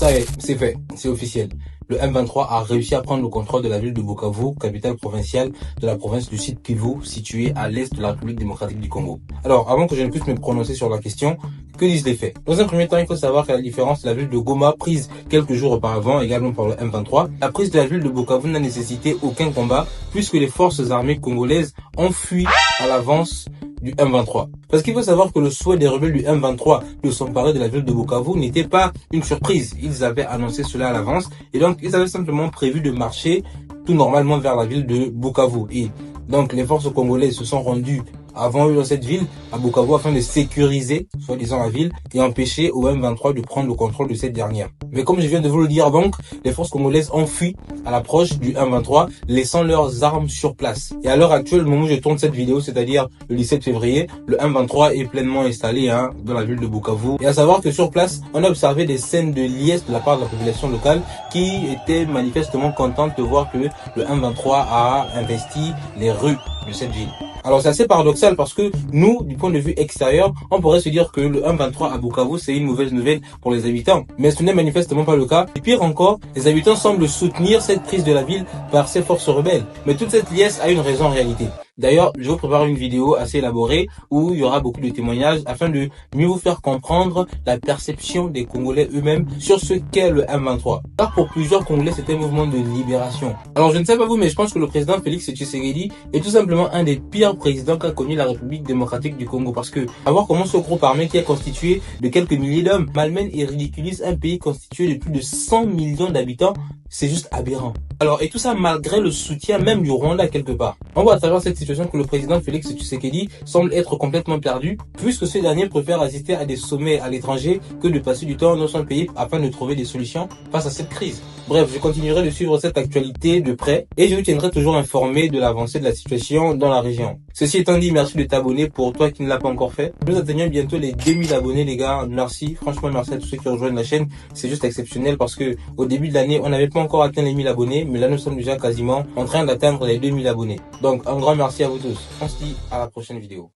Ça y est, c'est fait, c'est officiel. Le M23 a réussi à prendre le contrôle de la ville de Bukavu, capitale provinciale de la province du Sud Kivu, située à l'est de la République démocratique du Congo. Alors, avant que je ne puisse me prononcer sur la question, que disent les faits? Dans un premier temps, il faut savoir qu'à la différence de la ville de Goma, prise quelques jours auparavant, également par le M23, la prise de la ville de Bukavu n'a nécessité aucun combat, puisque les forces armées congolaises ont fui à l'avance du M23. Parce qu'il faut savoir que le souhait des rebelles du M23 de s'emparer de la ville de Bukavu n'était pas une surprise. Ils avaient annoncé cela à l'avance et donc ils avaient simplement prévu de marcher tout normalement vers la ville de Bukavu. Et donc les forces congolaises se sont rendues avant eux dans cette ville, à Bukavu, afin de sécuriser, soi-disant, la ville et empêcher au M23 de prendre le contrôle de cette dernière. Mais comme je viens de vous le dire donc, les forces congolaises ont fui à l'approche du M23, laissant leurs armes sur place. Et à l'heure actuelle, au moment où je tourne cette vidéo, c'est-à-dire le 17 février, le M23 est pleinement installé dans la ville de Bukavu. Et à savoir que sur place, on a observé des scènes de liesse de la part de la population locale qui était manifestement contente de voir que le M23 a investi les rues de cette ville. Alors c'est assez paradoxal parce que nous, du point de vue extérieur, on pourrait se dire que le M23 à Bukavu c'est une mauvaise nouvelle pour les habitants. Mais ce n'est manifestement pas le cas. Et pire encore, les habitants semblent soutenir cette prise de la ville par ces forces rebelles. Mais toute cette liesse a une raison en réalité. D'ailleurs, je vous prépare une vidéo assez élaborée où il y aura beaucoup de témoignages afin de mieux vous faire comprendre la perception des Congolais eux-mêmes sur ce qu'est le M23. Car pour plusieurs Congolais, c'est un mouvement de libération. Alors je ne sais pas vous, mais je pense que le président Félix Tshisekedi est tout simplement un des pires présidents qu'a connu la République démocratique du Congo. Parce que, à voir comment ce groupe armé qui est constitué de quelques milliers d'hommes malmène et ridiculise un pays constitué de plus de 100 millions d'habitants, c'est juste aberrant. Alors, et tout ça malgré le soutien même du Rwanda quelque part. On voit à travers cette situation que le président Félix Tshisekedi semble être complètement perdu, puisque ce dernier préfère assister à des sommets à l'étranger que de passer du temps dans son pays afin de trouver des solutions face à cette crise. Bref, je continuerai de suivre cette actualité de près et je vous tiendrai toujours informé de l'avancée de la situation dans la région. Ceci étant dit, merci de t'abonner pour toi qui ne l'as pas encore fait. Nous atteignons bientôt les 2000 abonnés les gars, merci, franchement merci à tous ceux qui rejoignent la chaîne, c'est juste exceptionnel parce que au début de l'année, on n'avait pas encore atteint les 1000 abonnés, mais là nous sommes déjà quasiment en train d'atteindre les 2000 abonnés. Donc un grand merci à vous tous, on se dit à la prochaine vidéo.